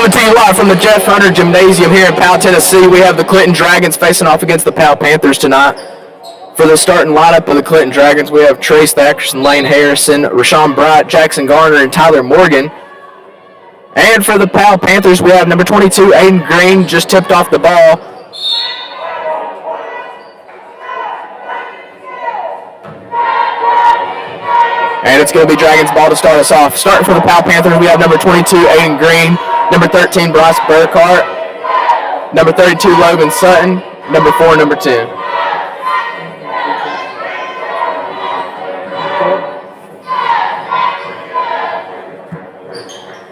Coming to you live from the Jeff Hunter Gymnasium here in Powell, Tennessee. We have the Clinton Dragons facing off against the Powell Panthers tonight. For the starting lineup of the Clinton Dragons, we have Trace Thackerson, Lane Harrison, Rashawn Bright, Jackson Garner, and Tyler Morgan. And for the Powell Panthers, we have number 22, Aiden Green, just tipped off the ball. And it's going to be Dragons ball to start us off. Starting for the Powell Panthers, we have number 22, Aiden Green, number 13, Bryce Burkhart, number 32, Logan Sutton, number 4, number 10.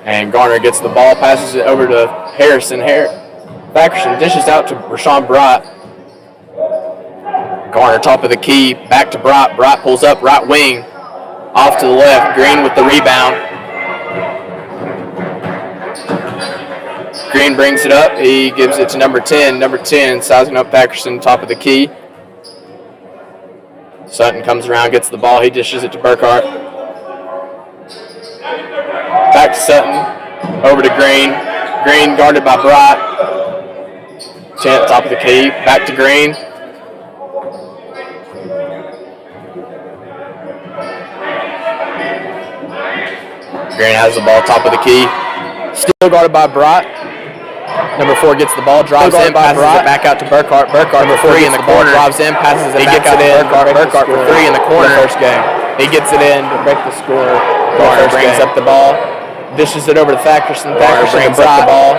And Garner gets the ball, passes it over to Harrison. Thackerson dishes out to Rashawn Bright. Garner top of the key, back to Bright. Bright pulls up, right wing, off to the left. Green with the rebound. Green brings it up. He gives it to number 10. Number 10 sizing up Thackerson, top of the key. Sutton comes around, gets the ball. He dishes it to Burkhart. Back to Sutton, over to Green. Green guarded by Bright. 10 top of the key, back to Green. Green has the ball top of the key. Still guarded by Bright. Number 4 gets the ball, drives in, passes it back out to Burkhart. Burkhart for 3 in the corner. Drives in, passes it back out to Burkhart. Burkhart for 3 in the corner. First game. He gets it in to break the score. Garner brings up the ball. Dishes it over to Thackerson. Thackerson brings up the ball.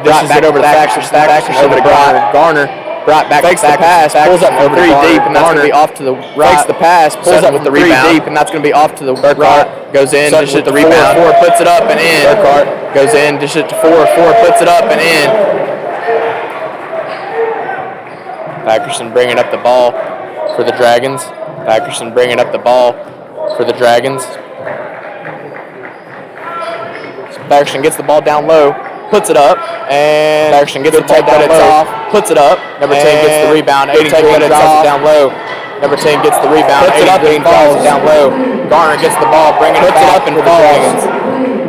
Dishes it over to Thackerson. Thackerson over to Garner. Bright back fakes the pass, pulls up for 3 deep, and that's going to be off to the right. Fakes the pass, pulls up with the rebound. 3 deep, and that's going to be off to the right. Goes in, dishes it to the rebound. 4 puts it up and in. Burkhart goes in, dishes it to 4. 4 puts it up and in. Thackerson bringing up the ball for the Dragons. Thackerson bringing up the ball for the Dragons. Thackerson gets the ball down low, puts it up, and Thackerson gets the ball down low, puts it up. Number 10 gets the rebound. Aiden Green drives it down low. Number 10 gets the rebound. Puts it up and falls down low. Garner gets the ball, bringing it back for the Dragons.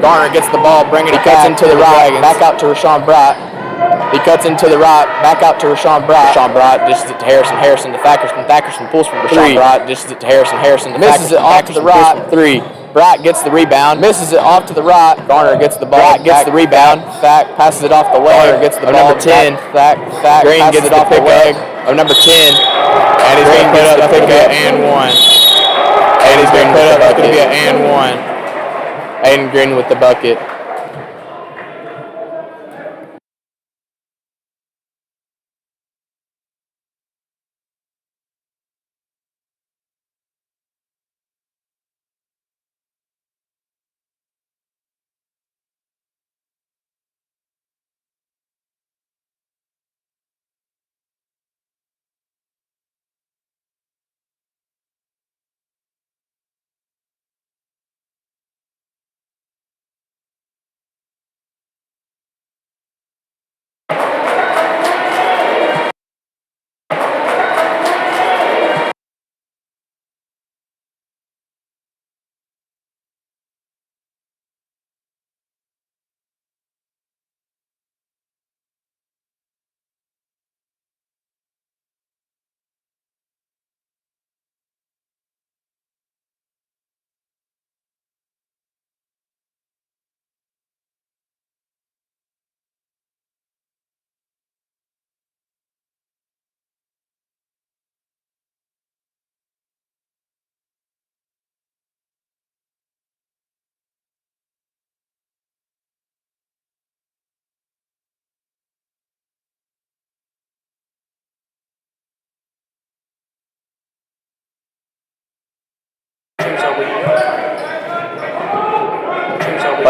Garner gets the ball, bringing it back into the right, back out to Rashawn Bright. He cuts into the right, back out to Rashawn Bright. Rashawn Bright dishes it to Harrison. Harrison to Thackerson. Thackerson pulls from Rashawn Bright, dishes it to Harrison. Harrison to misses it off to the right. 3. Bright gets the rebound, misses it off to the right. Garner gets the ball, gets the rebound. Thack passes it off the leg. Garner gets the ball. Number 10. Thack Green gets it off the leg of number 10. And he's going to put up a and 1. And he's going to put up a and 1. Aiden Green with the bucket.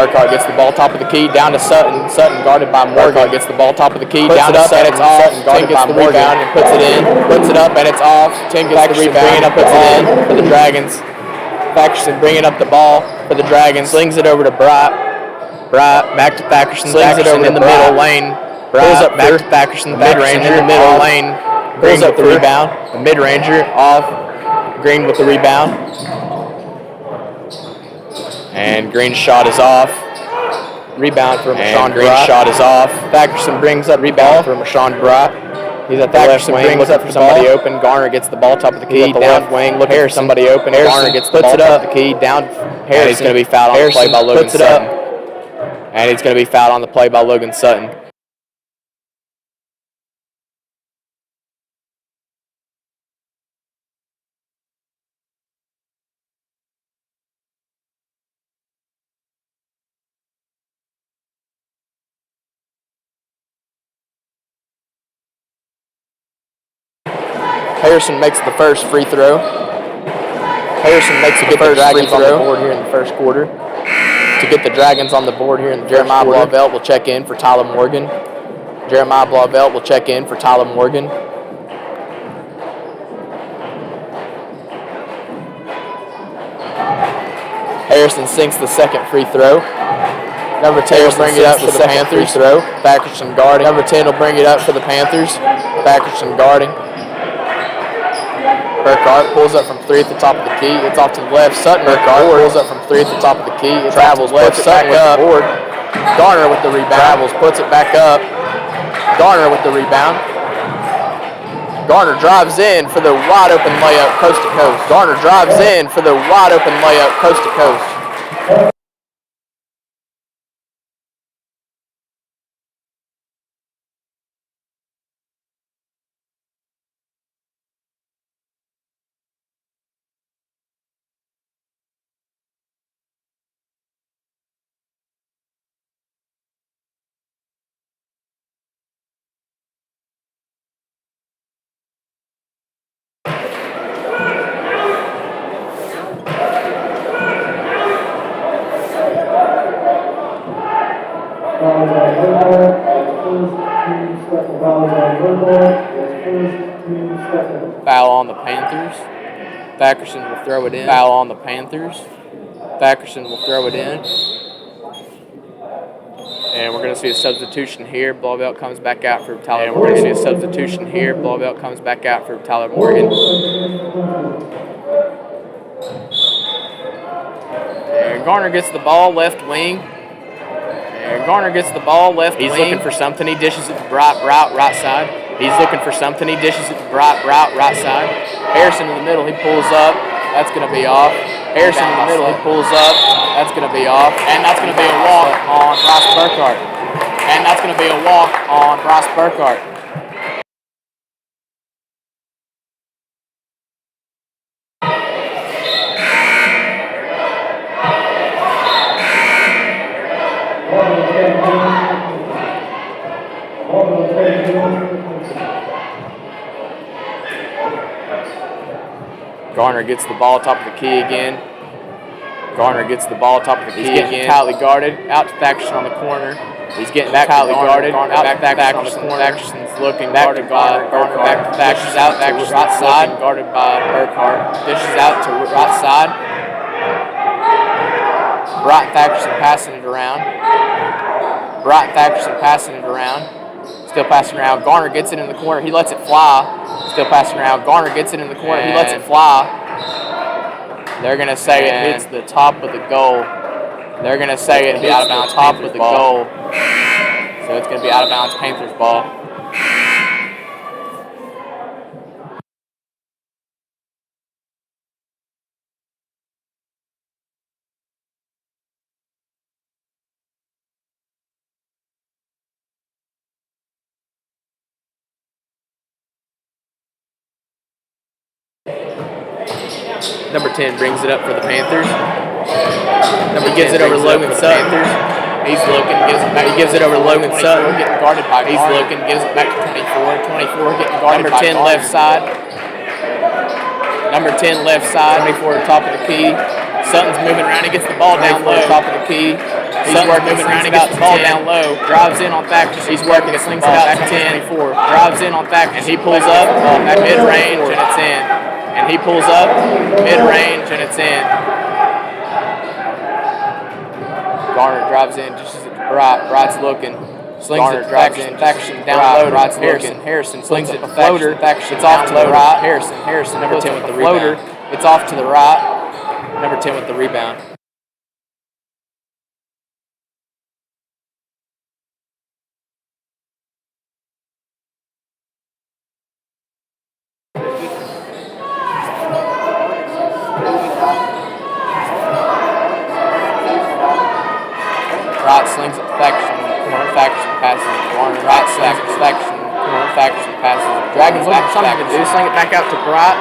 Burkhart gets the ball top of the key, down to Sutton. Sutton guarded by Morgan. Burkhart gets the ball top of the key, down to Sutton. And it's off. Sutton gets the rebound and puts it in. Puts it up and it's off. Tim gets the rebound, bringing up, puts it in for the Dragons. Thackerson bringing up the ball for the Dragons. Slings it over to Bright. Bright back to Thackerson. Slings it over in the middle lane. Pulls up back to Thackerson. Mid-range in the middle lane. Pulls up the rebound. The mid-ranger off. Green with the rebound. And Green's shot is off. Rebound from Rashawn Green's shot is off. Thackerson brings up rebound from Rashawn Bright. He's at the left wing, brings up for somebody open. Garner gets the ball top of the key, down wing, looking for somebody open. Garner gets the ball top of the key, down. Harris going to be fouled on the play by Logan Sutton. And he's going to be fouled on the play by Logan Sutton. Harrison makes the first free throw. Harrison makes the first free throw on the board here in the first quarter. To get the Dragons on the board here in the Jeremiah Blauvelt will check in for Tyler Morgan. Jeremiah Blauvelt will check in for Tyler Morgan. Harrison sinks the second free throw. Number 10 will bring it up for the Panthers. Thackerson guarding. Number 10 will bring it up for the Panthers. Thackerson guarding. Burkhart pulls up from 3 at the top of the key. It's off to the left. Sutton Burkhart pulls up from 3 at the top of the key. It travels left. Sutton with the board. Garner with the rebound. Travels, puts it back up. Garner with the rebound. Garner drives in for the wide open layup coast to coast. Garner drives in for the wide open layup coast to coast. Foul on the Panthers. Thackerson will throw it in. Foul on the Panthers. Thackerson will throw it in. And we're going to see a substitution here. Blauvelt comes back out for Tyler. And we're going to see a substitution here. Blauvelt comes back out for Tyler Morgan. And Garner gets the ball left wing. And Garner gets the ball left wing. He's looking for something. He dishes it to right side. He's looking for something. He dishes it to right side. Harrison in the middle. He pulls up. That's going to be off. Harrison in the middle. He pulls up. That's going to be off. And that's going to be a walk on Bryce Burkhart. And that's going to be a walk on Bryce Burkhart. Garner gets the ball top of the key again. Garner gets the ball top of the key again. He's getting tightly guarded. Out to Thackerson on the corner. He's getting back tightly guarded. Out to Thackerson on the corner. Thackerson's looking back to Burkhart. Back to Thackerson's out. Thackerson's right side. Guarded by Burkhart. Dishes out to right side. Bright Thackerson passing it around. Bright Thackerson passing it around. Still passing around. Garner gets it in the corner. He lets it fly. Still passing around. Garner gets it in the corner. He lets it fly. They're going to say it hits the top of the goal. They're going to say it hits the top of the goal. So it's going to be out of bounds, Panthers ball. Number 10 brings it up for the Panthers. He gives it over to Logan Sutton. He's looking, he gives it over to Logan Sutton, getting guarded by He's looking, gives it back to 24. 24 getting guarded by Number 10 left side. Number 10 left side. 24 top of the key. Sutton's moving around. He gets the ball down low top of the key. He's working, slings it out the ball down low, drives in on Thacker. He's working, slings it out to 10, drives in on Thacker, and he pulls up mid-range, and it's in. And he pulls up mid-range, and it's in. Garner drives in, just as Bright's looking. Garner drives in, Thacker down low, Bright's looking. Harrison slings it, a floater. It's off to the right. Harrison, number 10 with the floater. It's off to the right. Number 10 with the rebound. Wright slings it to Thacker. Thacker passes it to Warner. Wright slings it to Thacker. Thacker passes it. Dragons looking for something to do. Sling it back out to Bright.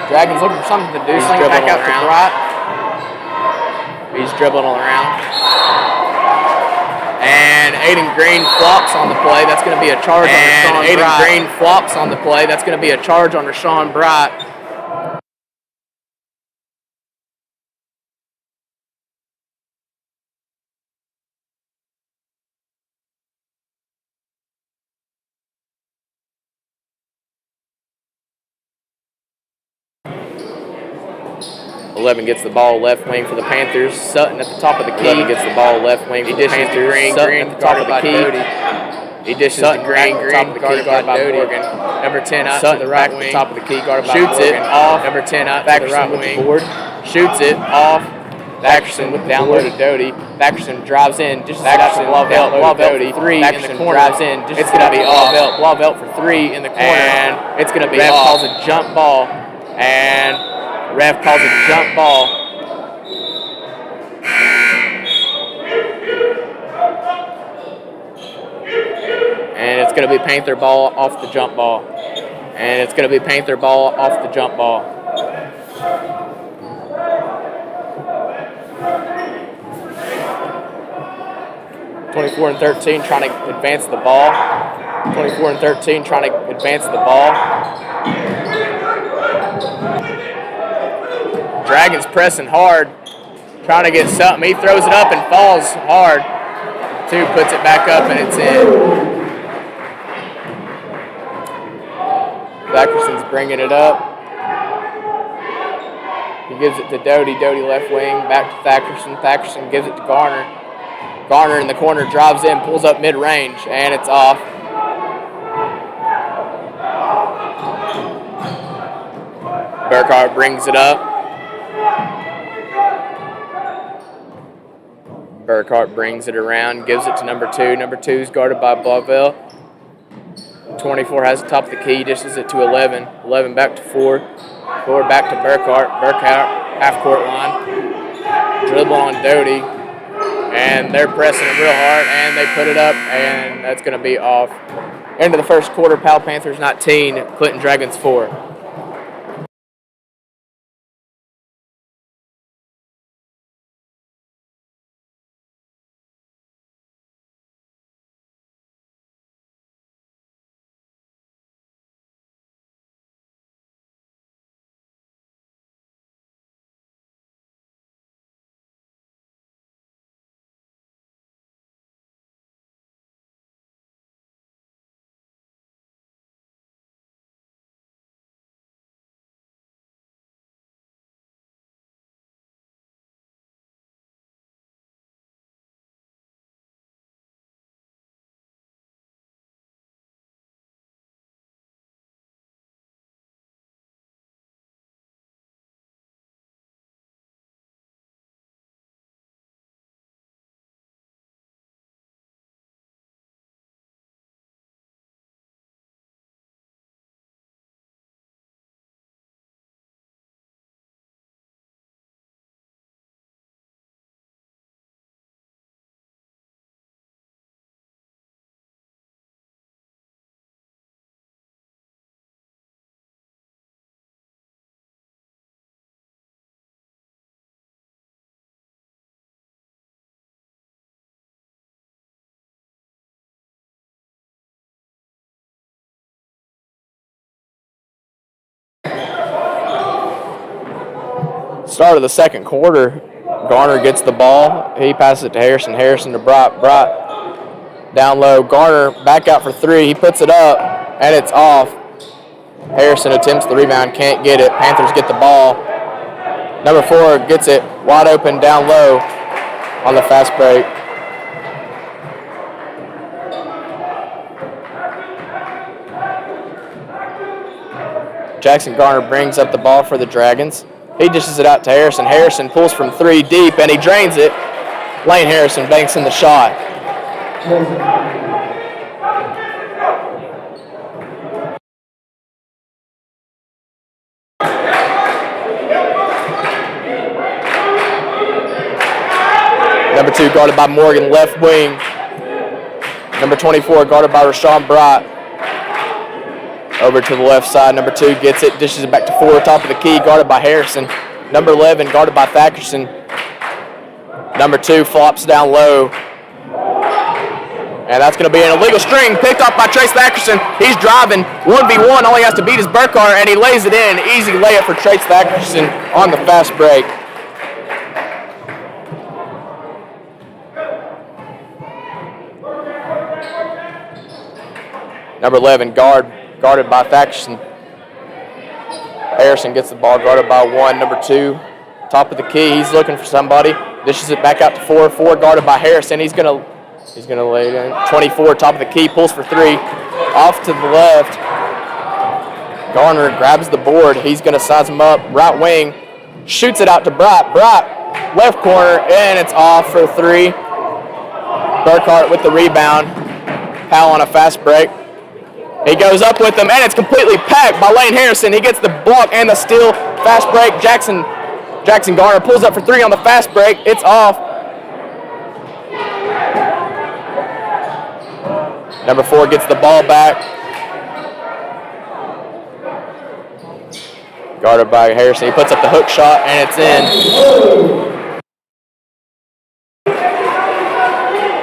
Dragons looking for something to do. Sling it back out to Bright. He's dribbling all around. And Aiden Green flops on the play. That's going to be a charge on Rashawn Bright. Aiden Green flops on the play. That's going to be a charge on Rashawn Bright. Eleven gets the ball left wing for the Panthers. Sutton at the top of the key. 11 gets the ball left wing for the Panthers. Green at the top of the key. He dishes to Green, top of the key, guarded by Morgan. Number 10 out to the right wing. Top of the key, guarded by Morgan. Shoots it off. Number 10 out to the right wing. Shoots it off. Thackerson with down low to Doty. Thackerson drives in. Just Thackerson Blavelt for 3 in the corner. Drives in. It's going to be off. Blavelt for 3 in the corner. And it's going to be off. Ref calls a jump ball. And ref calls a jump ball. And it's going to be Panther ball off the jump ball. And it's going to be Panther ball off the jump ball. (24 and 13) trying to advance the ball. 24 and 13 trying to advance the ball. Dragons pressing hard, trying to get something. He throws it up and falls hard. 2 puts it back up and it's in. Thackerson's bringing it up. He gives it to Doty. Doty left wing, back to Thackerson. Thackerson gives it to Garner. Garner in the corner, drives in, pulls up mid-range, and it's off. Burkhart brings it up. Burkhart brings it around, gives it to number 2. Number 2 is guarded by Blavelt. 24 has the top of the key, dishes it to 11. 11 back to 4. 4 back to Burkhart. Burkhart, half-court line. Dribble on Doty. And they're pressing it real hard, and they put it up, and that's going to be off. End of the first quarter, Powell Panthers 19, Clinton Dragons 4. Start of the second quarter, Garner gets the ball. He passes it to Harrison. Harrison to Brock. Brock down low. Garner back out for three. He puts it up, and it's off. Harrison attempts the rebound. Can't get it. Panthers get the ball. Number 4 gets it wide open down low on the fast break. Jackson Garner brings up the ball for the Dragons. He dishes it out to Harrison. Harrison pulls from 3 deep, and he drains it. Lane Harrison banks in the shot. Number 2 guarded by Morgan, left wing. Number 24 guarded by Rashawn Bright. Over to the left side. Number 2 gets it, dishes it back to 4, top of the key, guarded by Harrison. Number 11 guarded by Thackerson. Number 2 flops down low. And that's going to be an illegal string picked up by Trace Thackerson. He's driving 1v1. All he has to beat is Burkhardt, and he lays it in. Easy layup for Trace Thackerson on the fast break. Number 11 guarded by Thackerson. Harrison gets the ball, guarded by 1. Number 2, top of the key. He's looking for somebody. Dishes it back out to 4. 4 guarded by Harrison. He's gonna lay it in. 24, top of the key, pulls for 3. Off to the left. Garner grabs the board. He's gonna size him up. Right wing, shoots it out to Bright. Bright, left corner, and it's off for 3. Burkhardt with the rebound. Powell on a fast break. He goes up with them, and it's completely packed by Lane Harrison. He gets the block and the steal. Fast break. Jackson Garner pulls up for 3 on the fast break. It's off. Number 4 gets the ball back. Guarded by Harrison. He puts up the hook shot, and it's in.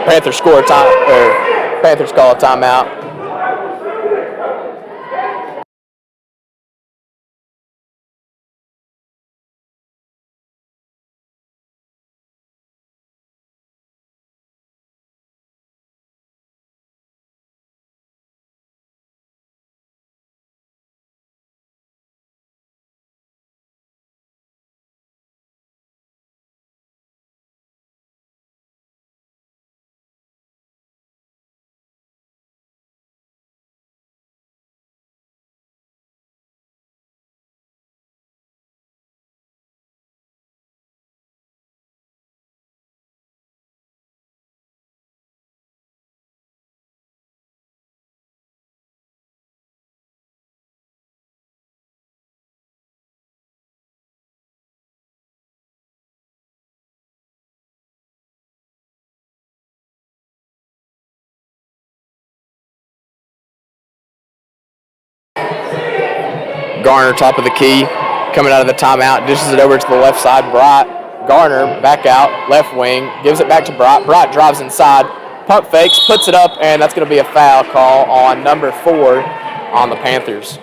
Panthers call a timeout. Garner, top of the key, coming out of the timeout, dishes it over to the left side. Bright, Garner, back out, left wing, gives it back to Bright. Bright drives inside, pump fakes, puts it up, and that's going to be a foul call on number 4 on the Panthers.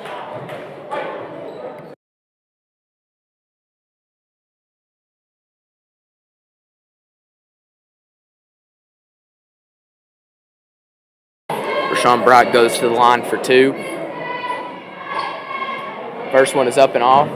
Rashawn Bright goes to the line for 2. First one is up and off.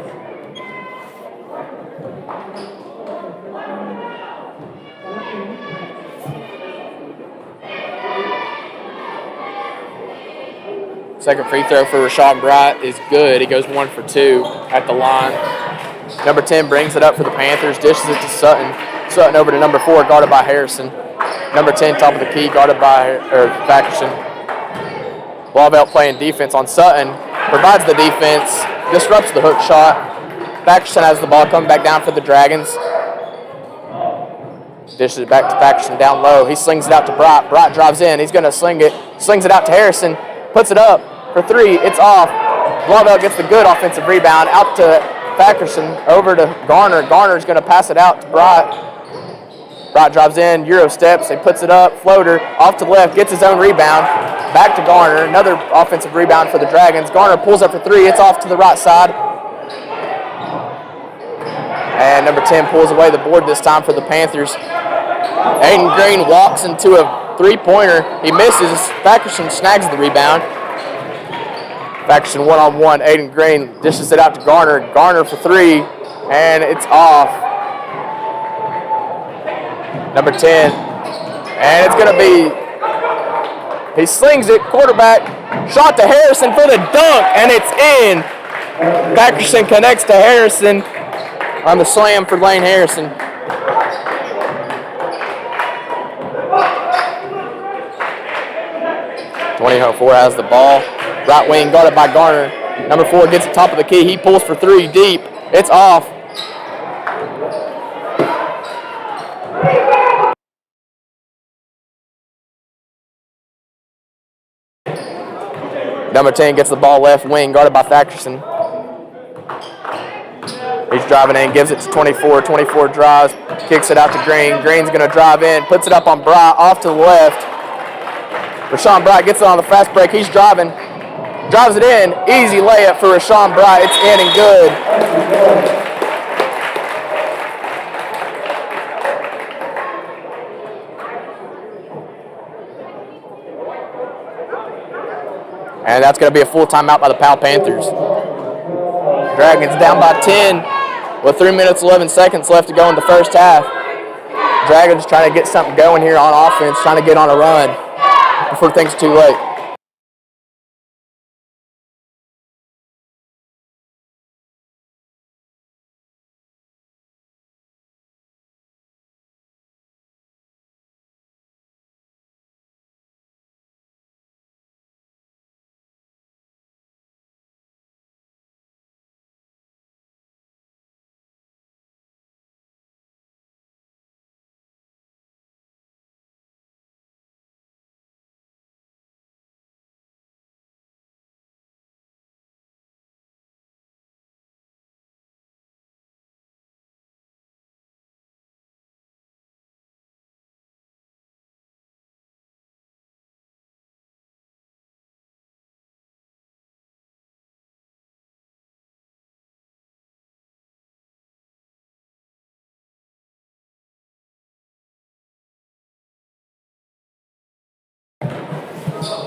Second free throw for Rashawn Bright is good. He goes 1 for 2 at the line. Number 10 brings it up for the Panthers, dishes it to Sutton. Sutton over to number 4, guarded by Harrison. Number 10, top of the key, guarded by Thackerson. Blauvelt playing defense on Sutton. Provides the defense, disrupts the hook shot. Thackerson has the ball coming back down for the Dragons. Dishes it back to Thackerson down low. He slings it out to Bright. Bright drives in. He's going to sling it. Slings it out to Harrison. Puts it up for 3. It's off. Blauvelt gets the good offensive rebound. Out to Thackerson. Over to Garner. Garner's going to pass it out to Bright. Bright drives in. Euro steps. He puts it up. Floater. Off to the left. Gets his own rebound. Back to Garner. Another offensive rebound for the Dragons. Garner pulls up for 3. It's off to the right side. And number 10 pulls away the board this time for the Panthers. Aiden Green walks into a three-pointer. He misses. Thackerson snags the rebound. Thackerson one-on-one. Aiden Green dishes it out to Garner. Garner for three, and it's off. Number 10. And it's going to be, he slings it, quarterback, shot to Harrison for the dunk, and it's in. Thackerson connects to Harrison on the slam for Lane Harrison. .24 has the ball. Right wing guarded by Garner. Number 4 gets the top of the key. He pulls for three deep. It's off. Number 10 gets the ball left wing guarded by Thackerson. He's driving in, gives it to 24. 24 drives, kicks it out to Green. Green's going to drive in, puts it up on Bright, off to the left. Rashawn Bright gets it on the fast break. He's driving, drives it in. Easy layup for Rashawn Bright. It's in and good. And that's going to be a full timeout by the Powell Panthers. Dragons down by 10 with 3 minutes, 11 seconds left to go in the first half. Dragons trying to get something going here on offense, trying to get on a run before things are too late.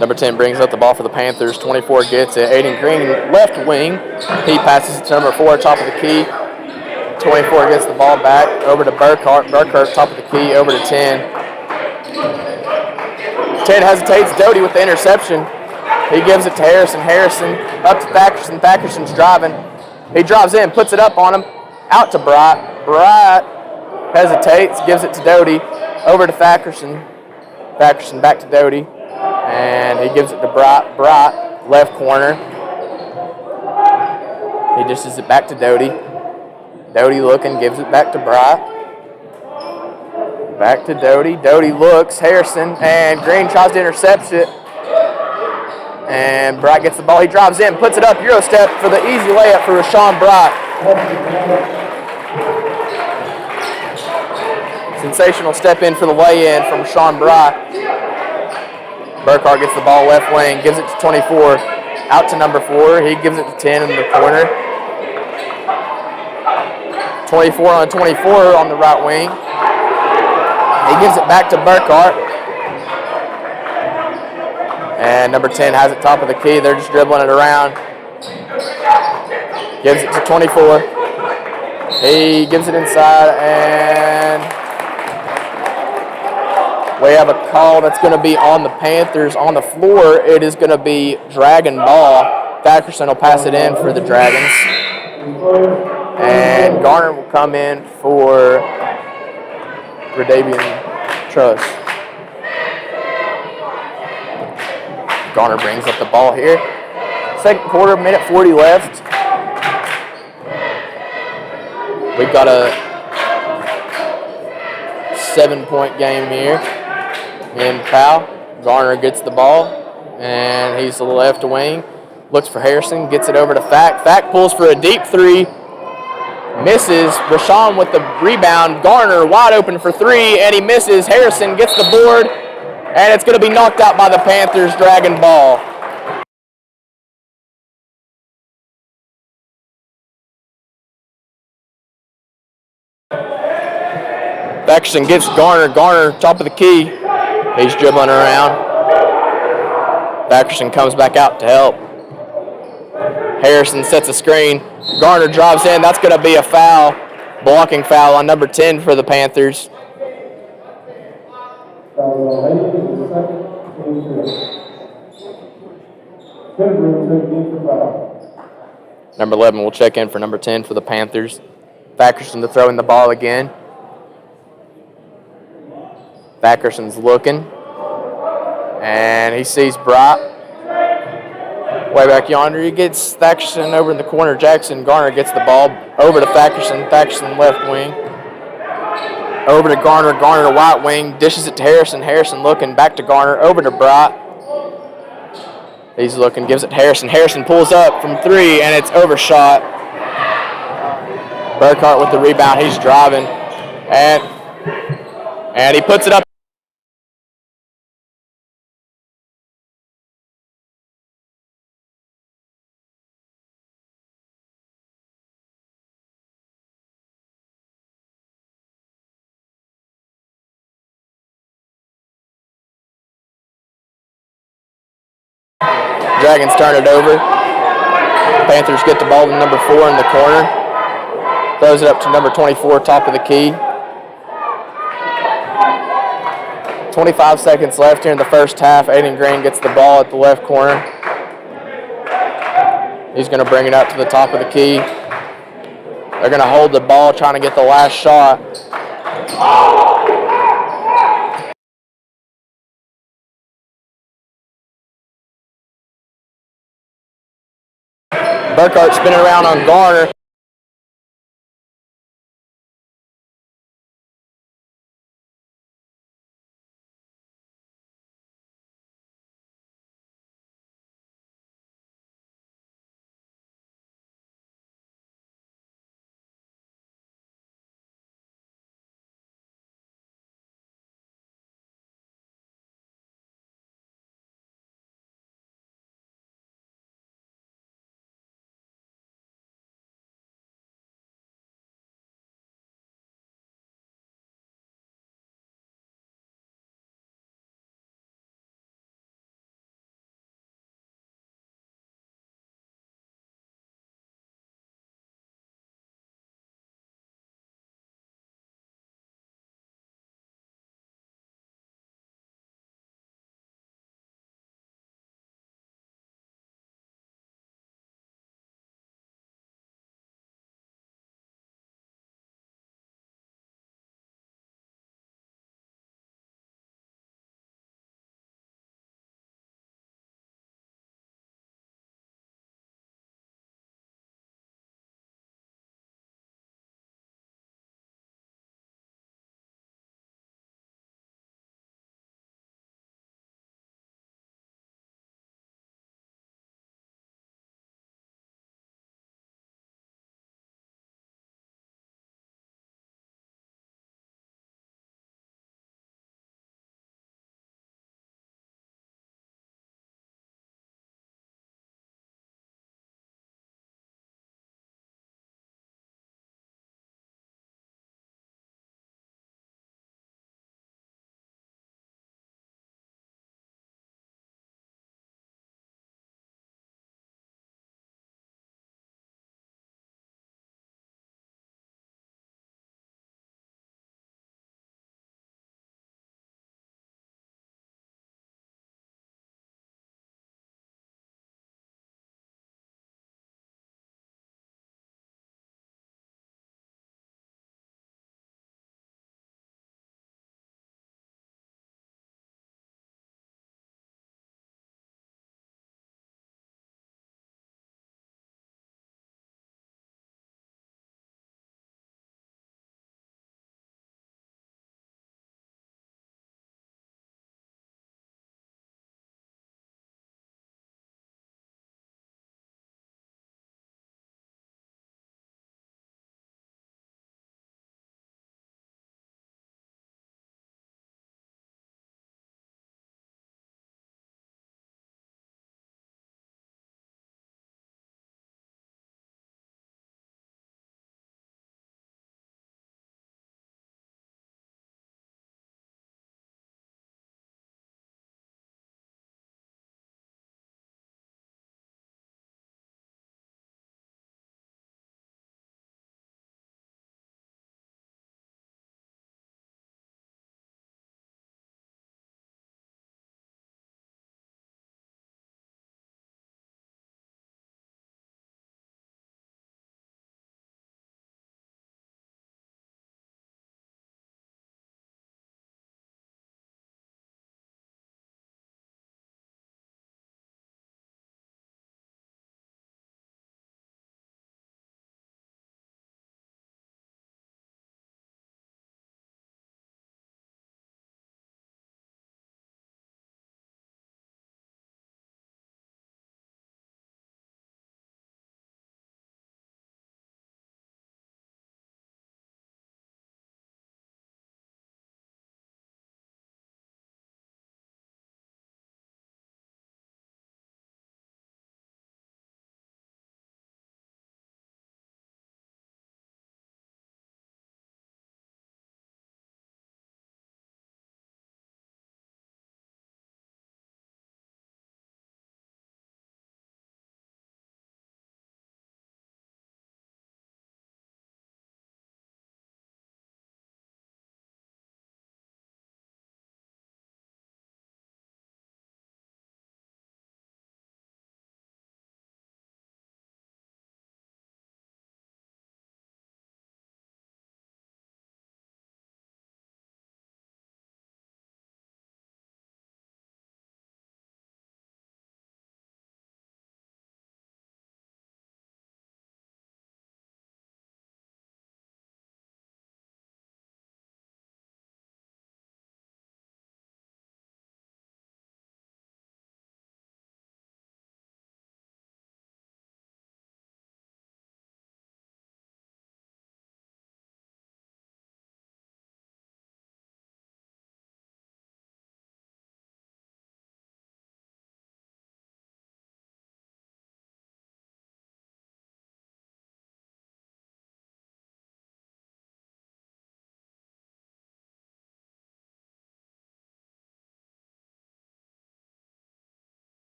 Number 10 brings up the ball for the Panthers. 24 gets it. Aiden Green, left wing. He passes it to number 4, top of the key. 24 gets the ball back over to Burkhart. Burkhart, top of the key, over to 10. 10 hesitates. Doty with the interception. He gives it to Harrison. Harrison up to Thackerson. Thackerson's driving. He drives in, puts it up on him. Out to Bright. Bright hesitates, gives it to Doty. Over to Thackerson. Thackerson back to Doty. And he gives it to Bright. Bright, left corner. He dishes it back to Doty. Doty looking, gives it back to Bright. Back to Doty. Doty looks, Harrison, and Green tries to intercept it. And Bright gets the ball. He drives in, puts it up, Euro step for the easy layup for Rashawn Bright. Sensational step in for the lay-in from Rashawn Bright. Burkhart gets the ball left wing, gives it to 24, out to number 4. He gives it to 10 in the corner. 24 on 24 on the right wing. He gives it back to Burkhart. And number 10 has it top of the key. They're just dribbling it around. Gives it to 24. He gives it inside, and we have a call that's going to be on the Panthers on the floor. It is going to be Dragon ball. Thackerson will pass it in for the Dragons. And Garner will come in for Radavian Truss. Garner brings up the ball here. Second quarter, minute 40 left. We've got a 7-point game here in Powell. Garner gets the ball, and he's the left wing. Looks for Harrison, gets it over to Fack. Fack pulls for a deep three. Misses. Rashawn with the rebound. Garner wide open for three, and he misses. Harrison gets the board, and it's going to be knocked out by the Panthers. Dragon ball. Beckerson gets Garner. Garner, top of the key. He's dribbling around. Beckerson comes back out to help. Harrison sets a screen. Garner drives in. That's going to be a foul. Blocking foul on number 10 for the Panthers. Number 11 will check in for number 10 for the Panthers. Thackerson to throw in the ball again. Thackerson's looking. And he sees Bright. Way back yonder. He gets Thackerson over in the corner. Jackson Garner gets the ball over to Thackerson. Thackerson left wing. Over to Garner. Garner to right wing. Dishes it to Harrison. Harrison looking. Back to Garner. Over to Bright. He's looking. Gives it to Harrison. Harrison pulls up from 3, and it's overshot. Burkhart with the rebound. He's driving. And he puts it up. Dragons turn it over. Panthers get the ball to number 4 in the corner. Throws it up to number 24, top of the key. 25 seconds left here in the first half. Aiden Green gets the ball at the left corner. He's going to bring it up to the top of the key. They're going to hold the ball, trying to get the last shot. Burkhart spinning around on Garner.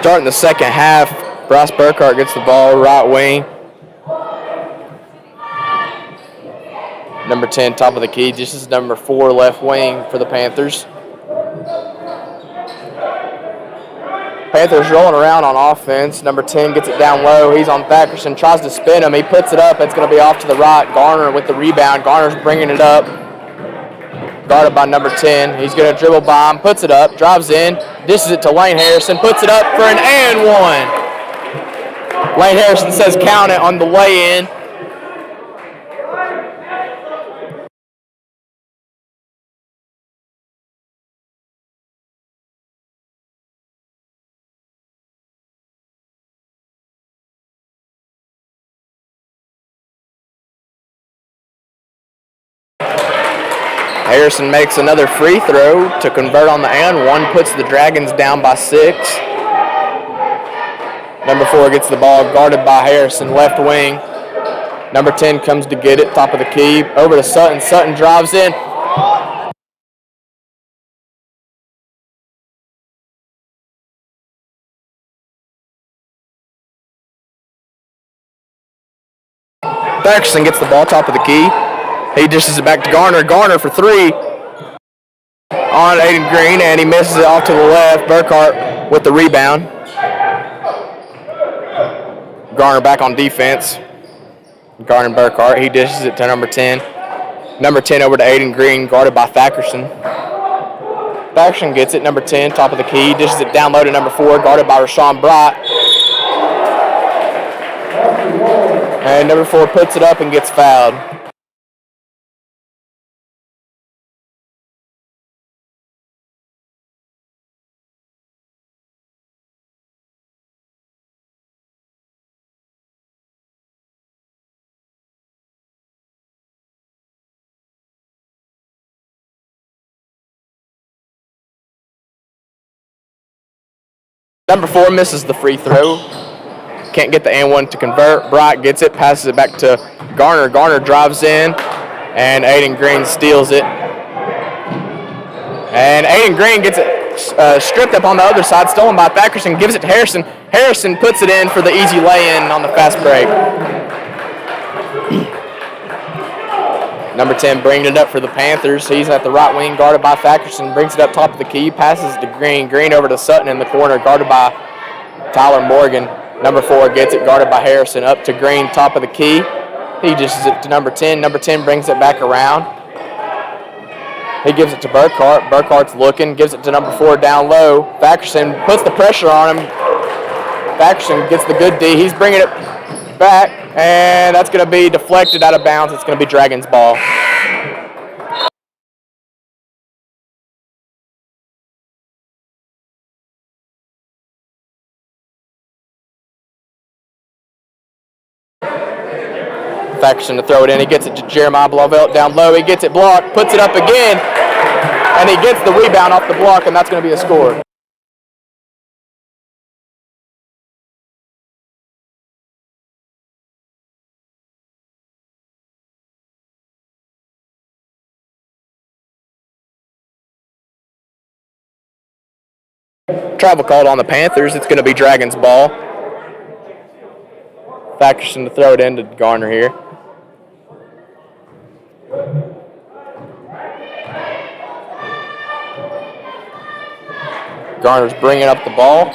Starting the second half, Bryce Burkhart gets the ball, right wing. Number 10, top of the key. This is number 4, left wing for the Panthers. Panthers rolling around on offense. Number 10 gets it down low. He's on Thackerson, tries to spin him. He puts it up. It's going to be off to the right. Garner with the rebound. Garner's bringing it up. Guarded by number 10. He's going to dribble by him, puts it up, drives in, dishes it to Lane Harrison, puts it up for an and one. Lane Harrison says count it on the way in. Harrison makes another free throw to convert on the and one, puts the Dragons down by 6. Number 4 gets the ball, guarded by Harrison, left wing. Number 10 comes to get it, top of the key, over to Sutton. Sutton drives in. Thackerson gets the ball, top of the key. He dishes it back to Garner. Garner for 3 on Aiden Green, and he misses it off to the left. Burkhart with the rebound. Garner back on defense. Garner and Burkhart. He dishes it to number 10. Number 10 over to Aiden Green, guarded by Thackerson. Thackerson gets it, number 10, top of the key. Dishes it down low to number 4, guarded by Rashawn Bright. And number 4 puts it up and gets fouled. Number 4 misses the free throw. Can't get the and one to convert. Bright gets it, passes it back to Garner. Garner drives in, and Aiden Green steals it. And Aiden Green gets it stripped up on the other side, stolen by Thackerson, gives it to Harrison. Harrison puts it in for the easy lay-in on the fast break. Number 10 bringing it up for the Panthers. He's at the right wing, guarded by Thackerson. Brings it up top of the key, passes to Green. Green over to Sutton in the corner, guarded by Tyler Morgan. Number 4 gets it, guarded by Harrison. Up to Green, top of the key. He dishes it to number 10. Number 10 brings it back around. He gives it to Burkhart. Burkhart's looking, gives it to number 4 down low. Thackerson puts the pressure on him. Thackerson gets the good D. He's bringing it back, and that's going to be deflected out of bounds. It's going to be Dragons ball. Thackerson to throw it in. He gets it to Jeremiah Blavelt down low. He gets it blocked, puts it up again, and he gets the rebound off the block, and that's going to be a score. Travel called on the Panthers. It's going to be Dragons ball. Thackerson to throw it into Garner here. Garner's bringing up the ball.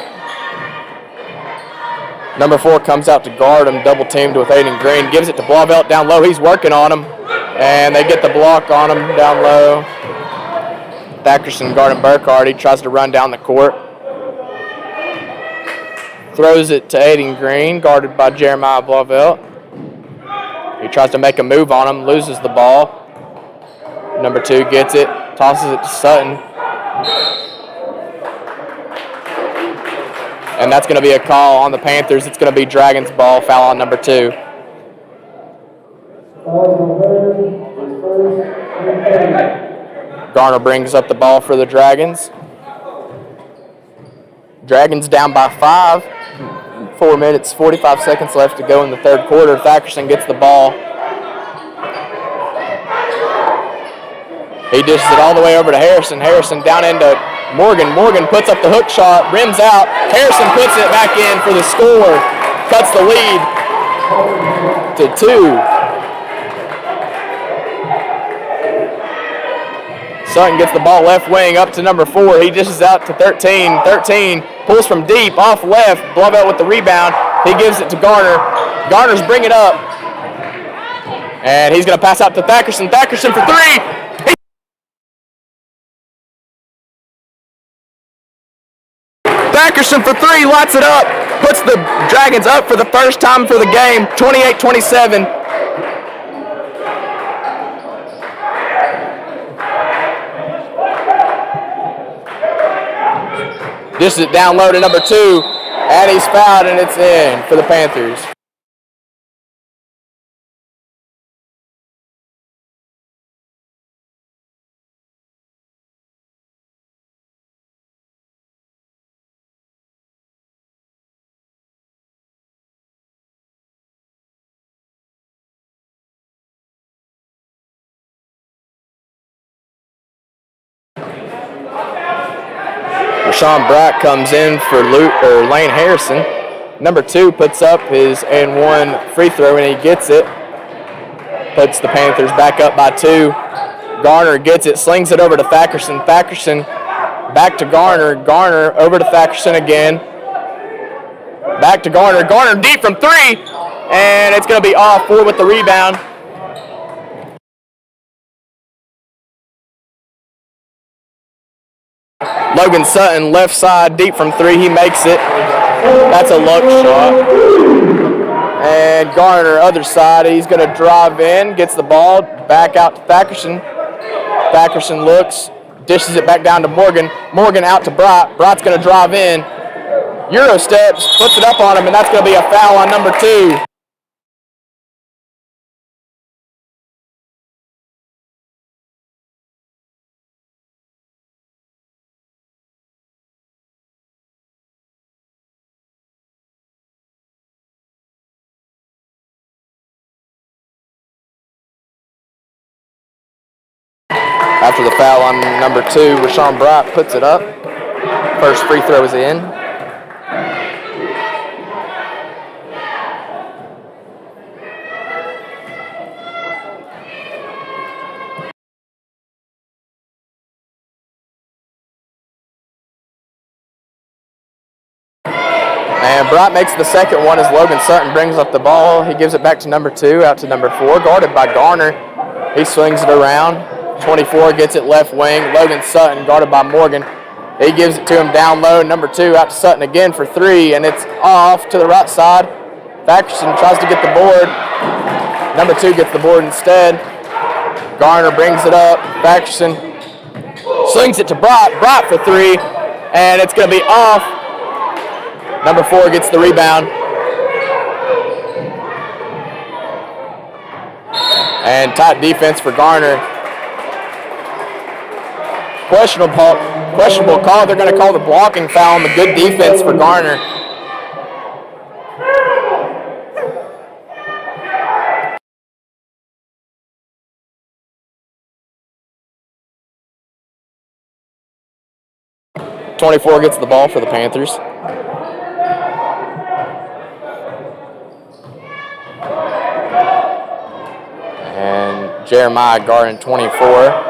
Number 4 comes out to guard him, double teamed with Aiden Green. Gives it to Blavelt down low. He's working on him, and they get the block on him down low. Thackerson guarding Burkhart. He tries to run down the court. Throws it to Aiden Green, guarded by Jeremiah Blavelt. He tries to make a move on him, loses the ball. Number 2 gets it, tosses it to Sutton. And that's going to be a call on the Panthers. It's going to be Dragons ball, foul on number 2. Garner brings up the ball for the Dragons. Dragons down by 5. 4 minutes, 45 seconds left to go in the third quarter. Thackerson gets the ball. He dishes it all the way over to Harrison. Harrison down into Morgan puts up the hook shot, rims out. Harrison puts it back in for the score. Cuts the lead to 2. Sutton gets the ball left wing up to number 4. He dishes out to 13. 13 pulls from deep off left. Blovelt with the rebound. He gives it to Garner. Garner's bring it up. And he's going to pass out to Thackerson. Thackerson for 3. Thackerson for 3, lights it up. Puts the Dragons up for the first time for the game, 28-27. Dishes it down low to number 2, and he's fouled, and it's in for the Panthers. Rashawn Bright comes in for Lane Harrison. Number 2 puts up his and 1 free throw, and he gets it. Puts the Panthers back up by 2. Garner gets it, slings it over to Thackerson. Thackerson back to Garner. Garner over to Thackerson again. Back to Garner. Garner deep from 3, and it's going to be off. 4 with the rebound. Logan Sutton, left side, deep from 3. He makes it. That's a luck shot. And Garner, other side. He's going to drive in, gets the ball, back out to Thackerson. Thackerson looks, dishes it back down to Morgan. Morgan out to Bright. Bright's going to drive in. Euro steps, puts it up on him, and that's going to be a foul on number 2. After the foul on number 2, Rashawn Bright puts it up. First free throw is in. And Bright makes the second one as Logan Sutton brings up the ball. He gives it back to number 2, out to number 4, guarded by Garner. He swings it around. 24 gets it left wing. Logan Sutton guarded by Morgan. He gives it to him down low. Number 2 out to Sutton again for 3, and it's off to the right side. Thackerson tries to get the board. Number 2 gets the board instead. Garner brings it up. Thackerson slings it to Bright. Bright for 3, and it's going to be off. Number 4 gets the rebound. And tight defense for Garner. Questionable call. They're going to call the blocking foul on the good defense for Garner. .24 gets the ball for the Panthers. And Jeremiah guarding 24.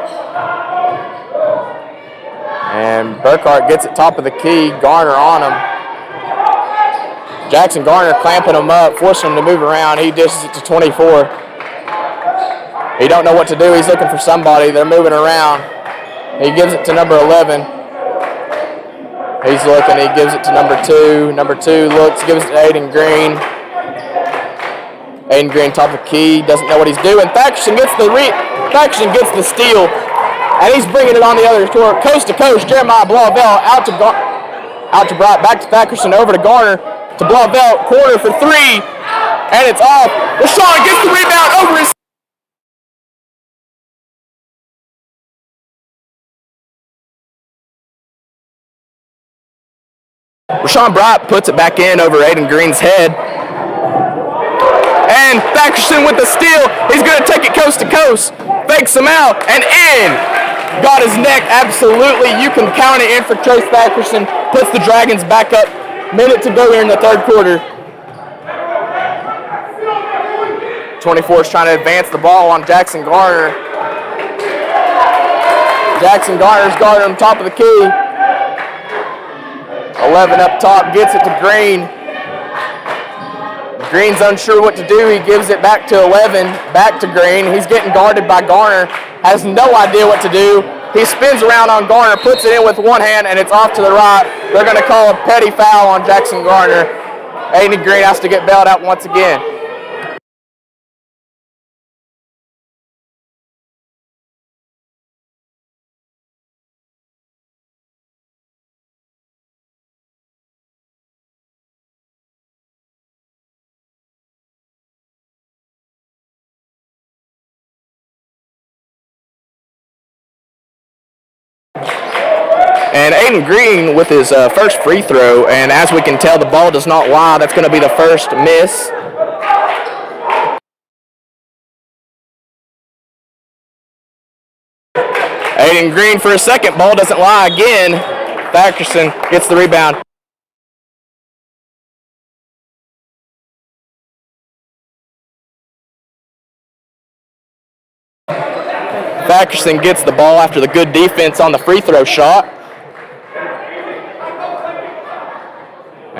And Burkhart gets it top of the key. Garner on him. Jackson Garner clamping him up, forcing him to move around. He dishes it to 24. He don't know what to do. He's looking for somebody. They're moving around. He gives it to number 11. He's looking. He gives it to number 2. Number 2 looks, gives it to Aiden Green. Aiden Green top of the key. Doesn't know what he's doing. Thackerson gets the steal. And he's bringing it on the other court, coast to coast. Jeremiah Blavell out to Bright, back to Thackerson, over to Garner, to Blavell, corner for 3, and it's off. Rashawn gets the rebound over his. Rashawn Bright puts it back in over Aiden Green's head. And Thackerson with the steal. He's going to take it coast to coast. Fakes him out and in. got his neck, absolutely. You can count it in for Trace Thackerson. Puts the Dragons back up. Minute to go here in the third quarter. 24 is trying to advance the ball on Jackson Garner. Jackson Garner's guarding on top of the key. 11 up top, gets it to Green. Green's unsure what to do. He gives it back to 11, back to Green. He's getting guarded by Garner. Has no idea what to do. He spins around on Garner, puts it in with one hand, and it's off to the right. They're going to call a petty foul on Jackson Garner. Aiden Green has to get bailed out once again. And Aiden Green with his first free throw, and as we can tell, the ball does not lie. That's going to be the first miss. Aiden Green for a second, ball doesn't lie again. Thackerson gets the rebound. Thackerson gets the ball after the good defense on the free throw shot.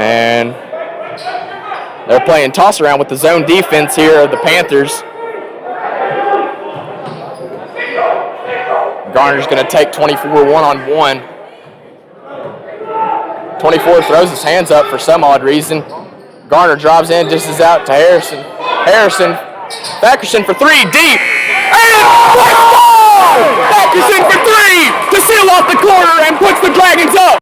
And they're playing toss around with the zone defense here of the Panthers. Garner's going to take 24 one-on-one. 24 throws his hands up for some odd reason. Garner drives in, dishes out to Harrison. Thackerson for three, deep. And Thackerson for three to seal off the corner and puts the Dragons up.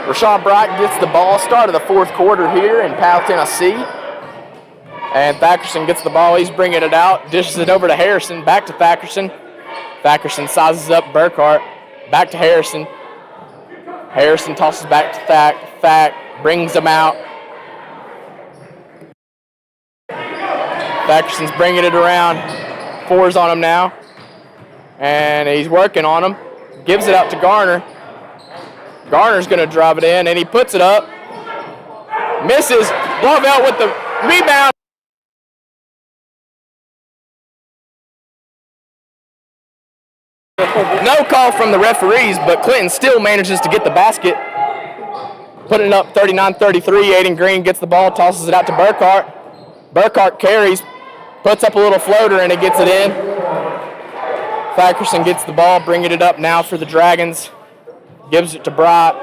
Rashawn Bright gets the ball, start of the fourth quarter here in Powell, Tennessee. And Thackerson gets the ball, he's bringing it out, dishes it over to Harrison, back to Thackerson. Thackerson sizes up Burkhart, back to Harrison. Harrison tosses back to Thack brings him out. Thackerson's bringing it around, fours on him now. And he's working on him, gives it out to Garner. Garner's going to drive it in, and he puts it up. Misses. Blauvelt with the rebound. No call from the referees, but Clinton still manages to get the basket. Putting it up 39-33. Aiden Green gets the ball, tosses it out to Burkhart. Burkhart carries, puts up a little floater, and he gets it in. Thackerson gets the ball, bringing it up now for the Dragons. Gives it to Bright.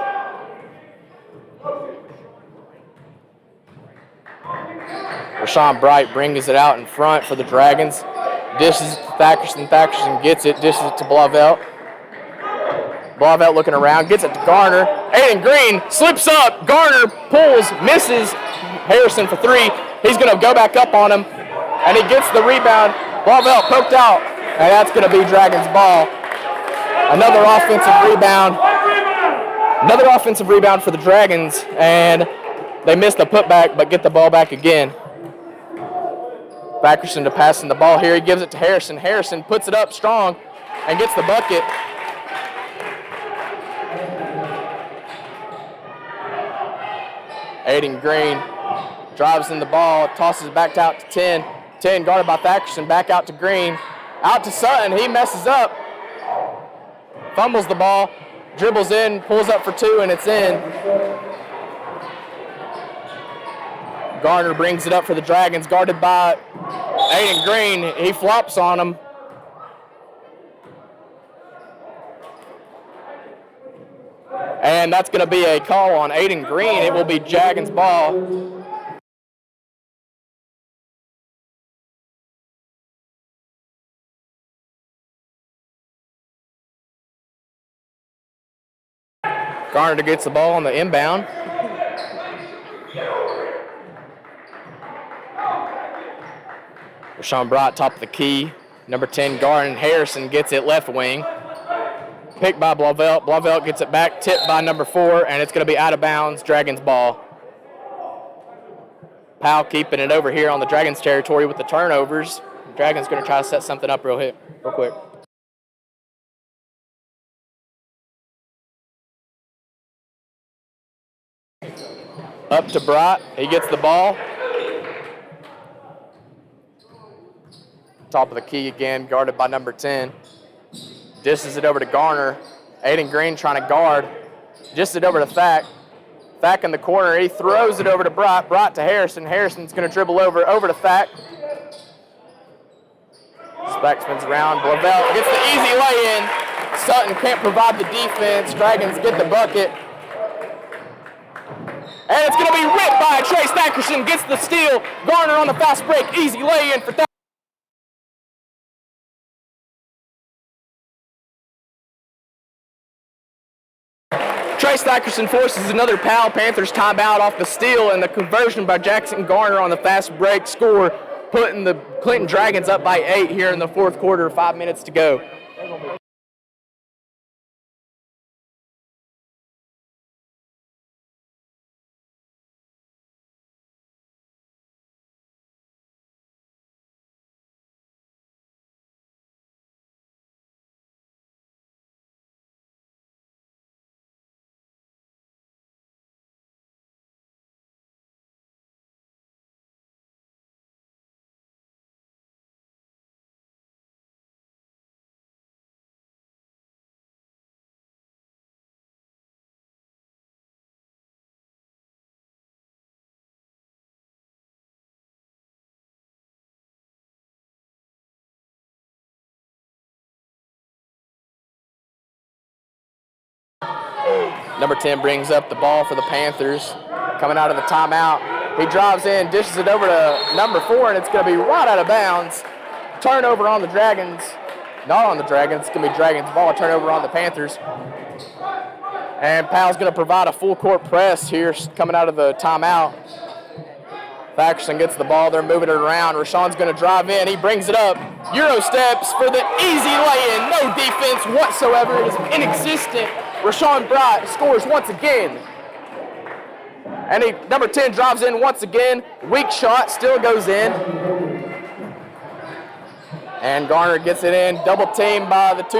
Rashawn Bright brings it out in front for the Dragons. Dishes it to Thackerson. Thackerson gets it. Dishes it to Blauvelt. Blauvelt looking around. Gets it to Garner. Aiden Green slips up. Garner pulls. Misses. Harrison for three. He's going to go back up on him. and he gets the rebound. Blauvelt poked out, and that's going to be Dragons ball. Another offensive rebound. Another offensive rebound for the Dragons, and they missed the putback, but get the ball back again. Backerson to passing the ball here. He gives it to Harrison. Harrison puts it up strong and gets the bucket. Aiden Green drives in the ball, tosses it back out to 10. 10 guarded by Thackerson, back out to Green. Out to Sutton, he messes up. Fumbles the ball, dribbles in, pulls up for 2, and it's in. Garner brings it up for the Dragons, guarded by Aiden Green. He flops on him. And that's going to be a call on Aiden Green. It will be Dragons ball. Garner gets the ball on the inbound. Rashawn Bright, top of the key. Number 10, Garden Harrison gets it left wing. Picked by Blauvelt. Blauvelt gets it back, tipped by number 4, and it's going to be out of bounds, Dragons ball. Powell keeping it over here on the Dragons territory with the turnovers. Dragons going to try to set something up real quick. Up to Bright. He gets the ball. Top of the key again, guarded by number 10. Dishes it over to Garner. Aiden Green trying to guard. Dishes it over to Thack. Thack in the corner. He throws it over to Bright. Bright to Harrison. Harrison's going to dribble over to Thack. Thack spins around. Blauvelt gets the easy lay-in. Sutton can't provide the defense. Dragons get the bucket. And it's going to be ripped by Trace Thackerson. Gets the steal. Garner on the fast break. Easy lay-in for Thack. Trace Thackerson forces another Powell Panthers timeout off the steal, and the conversion by Jackson Garner on the fast break score, putting the Clinton Dragons up by 8 here in the fourth quarter, 5 minutes to go. Number 10 brings up the ball for the Panthers. Coming out of the timeout. He drives in, dishes it over to number 4, and it's going to be right out of bounds. Turnover on the Dragons. Not on the Dragons. It's going to be Dragons ball. Turnover on the Panthers. And Powell's going to provide a full court press here coming out of the timeout. Thackerson gets the ball. They're moving it around. Rashawn's going to drive in. He brings it up. Euro steps for the easy lay-in. No defense whatsoever. It is inexistent. Rashawn Bright scores once again. And number 10 drives in once again. Weak shot, still goes in. And Garner gets it in. Double teamed by the 2.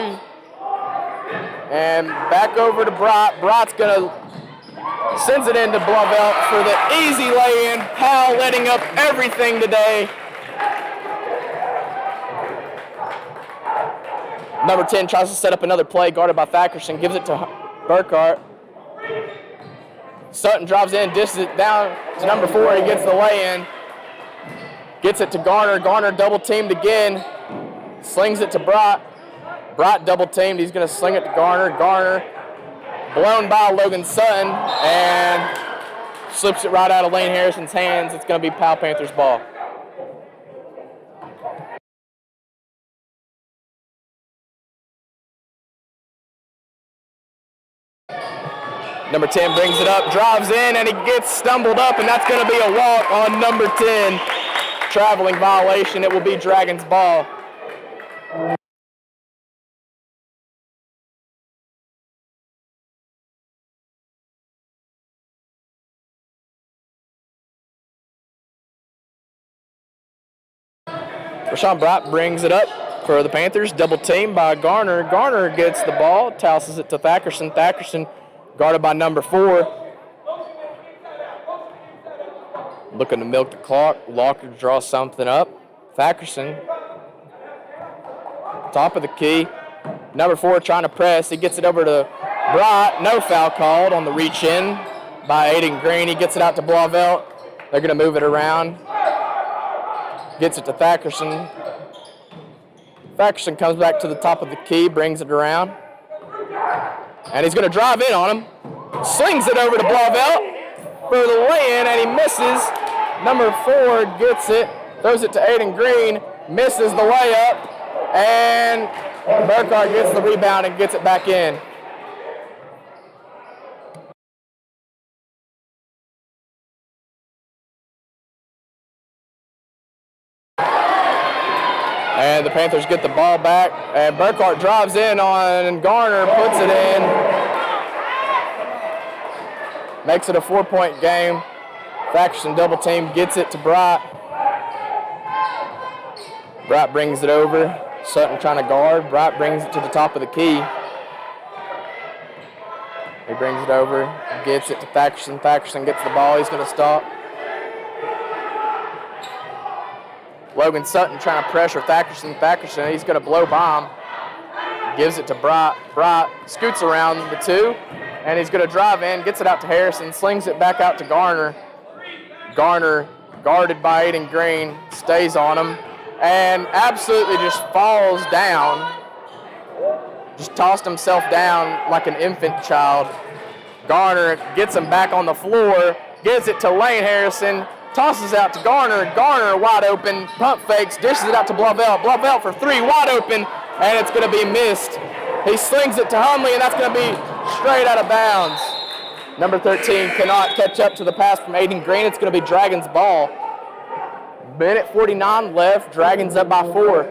And back over to Bright. Bright's going to sends it into Blauvelt for the easy lay-in. Powell letting up everything today. Number 10 tries to set up another play, guarded by Thackerson, gives it to Burkhart. Sutton drives in, dishes it down to number 4. He gets the lay-in. Gets it to Garner. Garner double teamed again. Slings it to Bright. Bright double teamed. He's going to sling it to Garner. Garner blown by Logan Sutton and slips it right out of Lane Harrison's hands. It's going to be Powell Panthers ball. Number 10 brings it up, drives in, and he gets stumbled up, and that's going to be a walk on number 10. traveling violation. It will be Dragons ball. Rashawn Bright brings it up for the Panthers. Double team by Garner. Garner gets the ball, tosses it to Thackerson. Thackerson guarded by number 4. Looking to milk the clock. Locker draws something up. Thackerson, top of the key. Number 4 trying to press. He gets it over to Bright. No foul called on the reach in by Aiden Green. He gets it out to Blauvelt. They're going to move it around. Gets it to Thackerson. Thackerson comes back to the top of the key, brings it around. And he's going to drive in on him. Slings it over to Blauvelt for the lay-in, and he misses. Number 4 gets it, throws it to Aiden Green, misses the layup, and Burkhart gets the rebound and gets it back in. And the Panthers get the ball back, and Burkhart drives in on Garner, puts it in. Makes it a 4-point game. Thackerson double team, gets it to Bright. Bright brings it over. Sutton trying to guard. Bright brings it to the top of the key. He brings it over, gets it to Thackerson. Thackerson gets the ball. He's going to stop. Logan Sutton trying to pressure Thackerson. Thackerson, he's going to blow by him. Gives it to Bright. Bright scoots around the 2, and he's going to drive in, gets it out to Harrison, slings it back out to Garner. Garner, guarded by Aiden Green, stays on him, and absolutely just falls down. Just tossed himself down like an infant child. Garner gets him back on the floor, gives it to Lane Harrison, tosses out to Garner. Garner wide open, pump fakes, dishes it out to Blauvelt. Blauvelt for 3, wide open, and it's going to be missed. He slings it to Hunley, and that's going to be straight out of bounds. Number 13 cannot catch up to the pass from Aiden Green. It's going to be Dragons ball. Minute 49 left. Dragons up by 4.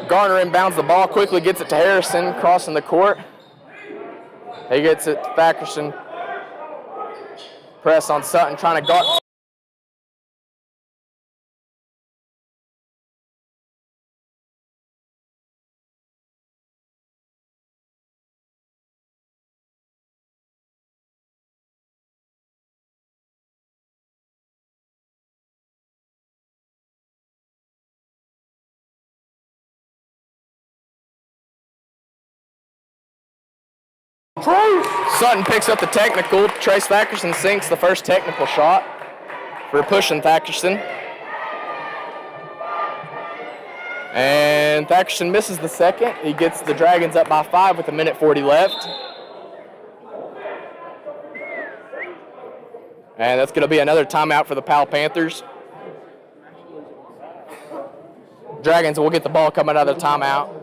Garner inbounds the ball, quickly gets it to Harrison, crossing the court. He gets it to Thackerson. Press on Sutton, trying to guard. Sutton picks up the technical. Trace Thackerson sinks the first technical shot for pushing Thackerson. And Thackerson misses the second. He gets the Dragons up by 5 with a minute 40 left. And that's going to be another timeout for the Powell Panthers. Dragons will get the ball coming out of the timeout.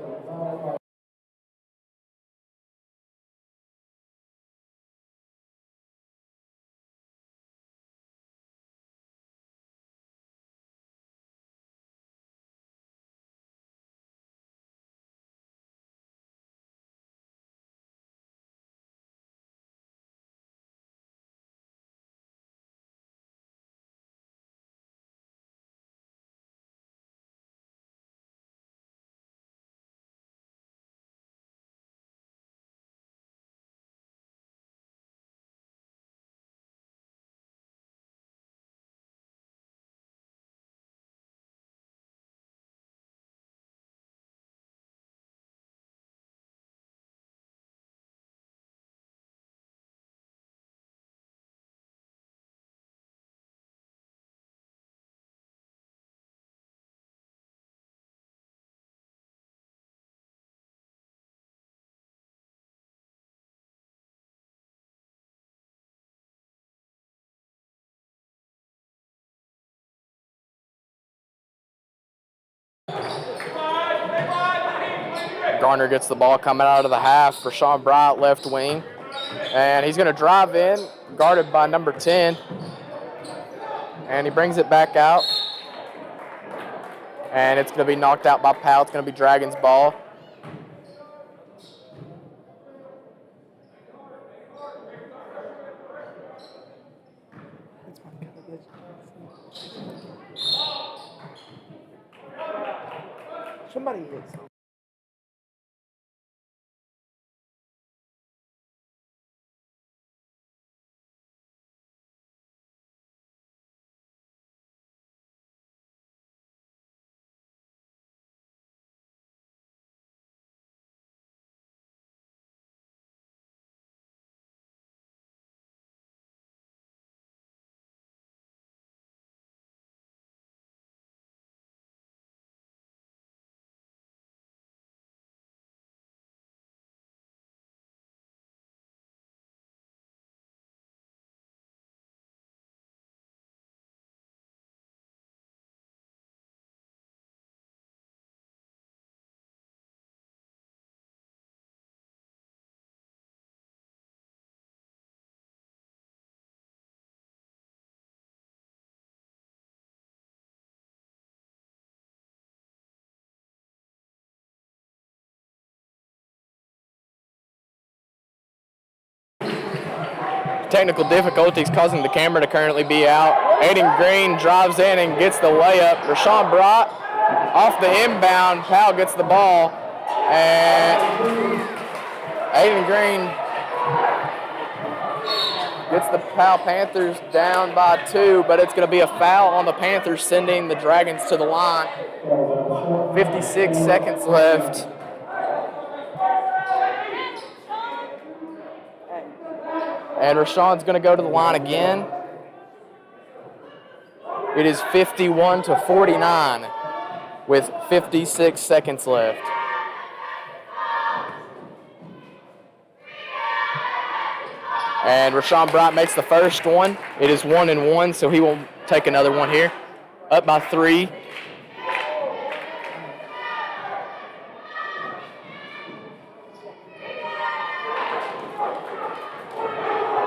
Garner gets the ball coming out of the half for Sean Bryant, left wing. And he's going to drive in, guarded by number 10. And he brings it back out. And it's going to be knocked out by Powell. It's going to be Dragons' ball. Somebody hits. Technical difficulties causing the camera to currently be out. Aiden Green drives in and gets the layup. Rashawn Bryant off the inbound. Powell gets the ball. And Aiden Green gets the Powell Panthers down by 2, but it's going to be a foul on the Panthers, sending the Dragons to the line. 56 seconds left. And Rashawn's going to go to the line again. It is 51-49 with 56 seconds left. And Rashawn Bryant makes the first one. It is 1-1, so he will take another one here. Up by 3.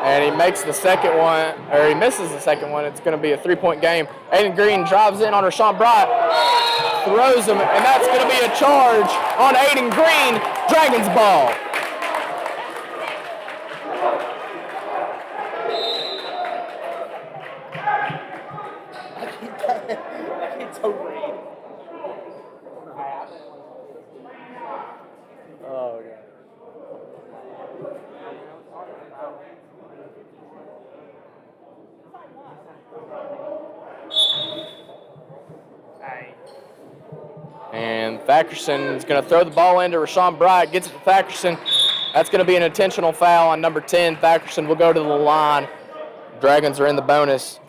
And he makes the second one, or he misses the second one. It's going to be a 3-point game. Aiden Green drives in on Rashawn Bryant, throws him, and that's going to be a charge on Aiden Green. Dragons ball. It's over. Oh, God. And Thackerson is going to throw the ball into Rashawn Bryant, gets it to Thackerson. That's going to be an intentional foul on number 10. Thackerson will go to the line. Dragons are in the bonus.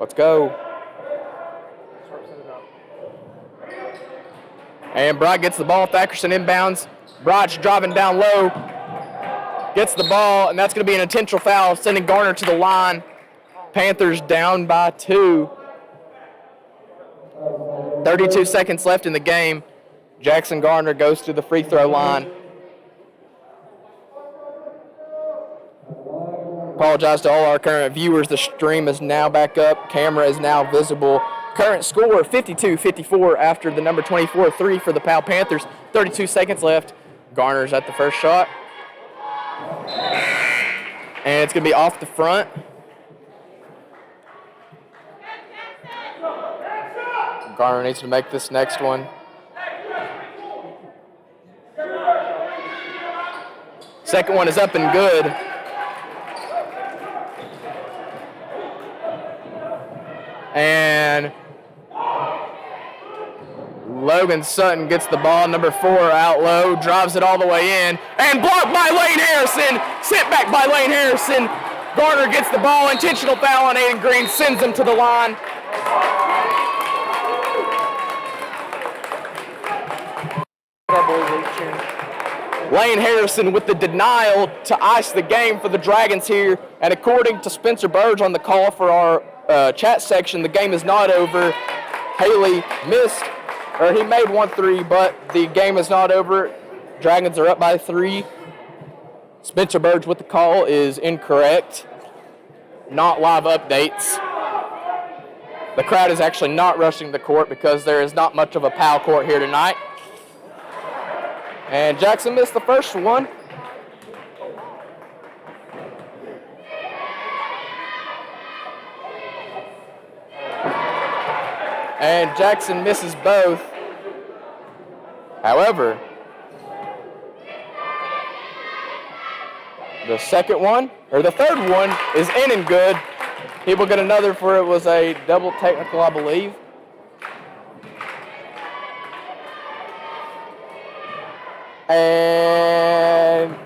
Let's go. And Brock gets the ball. Thackerson inbounds. Brock driving down low. Gets the ball, and that's going to be an intentional foul, sending Garner to the line. Panthers down by 2. 32 seconds left in the game. Jackson Garner goes to the free throw line. Apologize to all our current viewers. The stream is now back up. Camera is now visible. Current score 52-54 after the number 24 3 for the Powell Panthers. 32 seconds left. Garner's at the first shot. And it's going to be off the front. Garner needs to make this next one. Second one is up and good. And Logan Sutton gets the ball, number 4 out low, drives it all the way in, and blocked by Lane Harrison. Sent back by Lane Harrison. Garner gets the ball, intentional foul on Aiden Green, sends him to the line. Lane Harrison with the denial to ice the game for the Dragons here. And according to Spencer Burge on the call for our chat section, the game is not over. Haley missed, or he made 1 3, but the game is not over. Dragons are up by 3. Spencer Burge with the call is incorrect. Not live updates. The crowd is actually not rushing the court because there is not much of a Powell court here tonight. And Jackson missed the first one. And Jackson misses both. However, the second one, or the third one, is in and good. He will get another for it was a double technical, I believe. And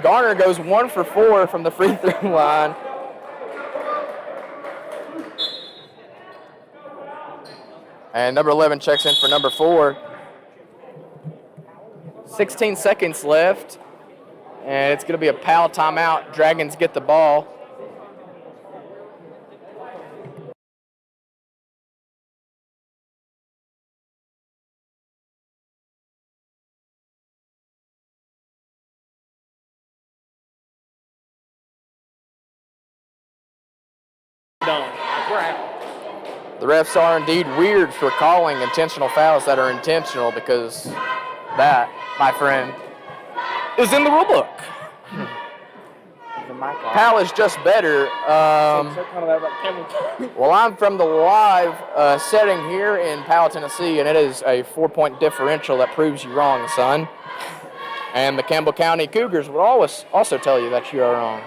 Garner goes 1 for 4 from the free throw line. And number 11 checks in for number 4. 16 seconds left. And it's going to be a Powell timeout. Dragons get the ball. The refs are indeed weird for calling intentional fouls that are intentional because that, my friend, is in the rule book. Powell is just better. Well, I'm from the live setting here in Powell, Tennessee, and it is a 4-point differential that proves you wrong, son. And the Campbell County Cougars would always also tell you that you are wrong.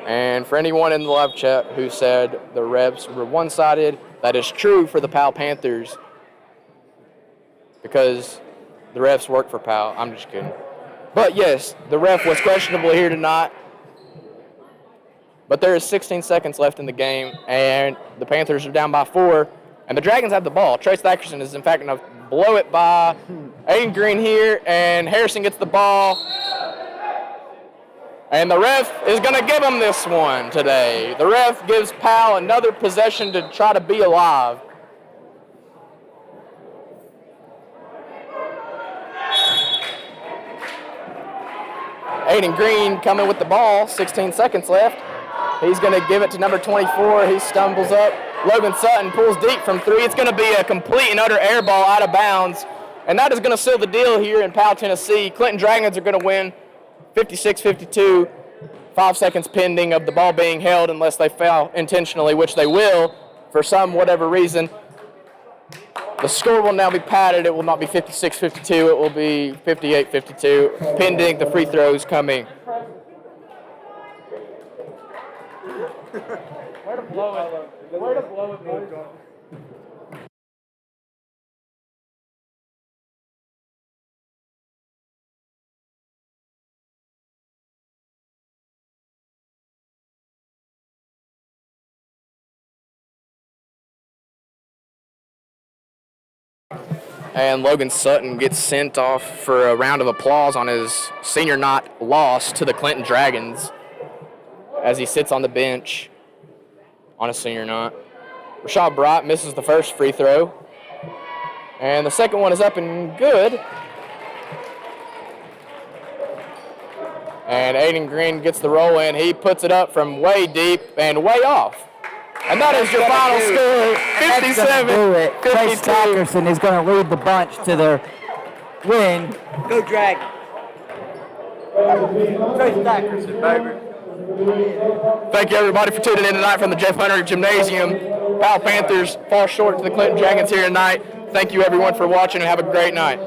And for anyone in the live chat who said the refs were one-sided, that is true for the Powell Panthers because the refs work for Powell. I'm just kidding. But yes, the ref was questionable here tonight. But there is 16 seconds left in the game, and the Panthers are down by 4, and the Dragons have the ball. Trace Thackerson is, in fact, going to blow it by Aiden Green here, and Harrison gets the ball. And the ref is going to give him this one today. The ref gives Powell another possession to try to be alive. Aiden Green coming with the ball, 16 seconds left. He's going to give it to number 24. He stumbles up. Logan Sutton pulls deep from 3. It's going to be a complete and utter air ball out of bounds. And that is going to seal the deal here in Powell, Tennessee. Clinton Dragons are going to win 56-52, 5 seconds pending of the ball being held unless they foul intentionally, which they will for some whatever reason. The score will now be padded. It will not be 56-52. It will be 58-52, pending the free throws coming. Where to blow it, boys? And Logan Sutton gets sent off for a round of applause on his senior night loss to the Clinton Dragons as he sits on the bench on his senior night. Rashad Bright misses the first free throw. And the second one is up and good. And Aiden Green gets the roll in. He puts it up from way deep and way off. And that is your final score, 57-52. Trace Stackerson is going to lead the bunch to their win. Go Drag. Trace Stackerson, baby. Thank you, everybody, for tuning in tonight from the Jeff Hunter Gymnasium. Powell Panthers fall short to the Clinton Dragons here tonight. Thank you, everyone, for watching, and have a great night.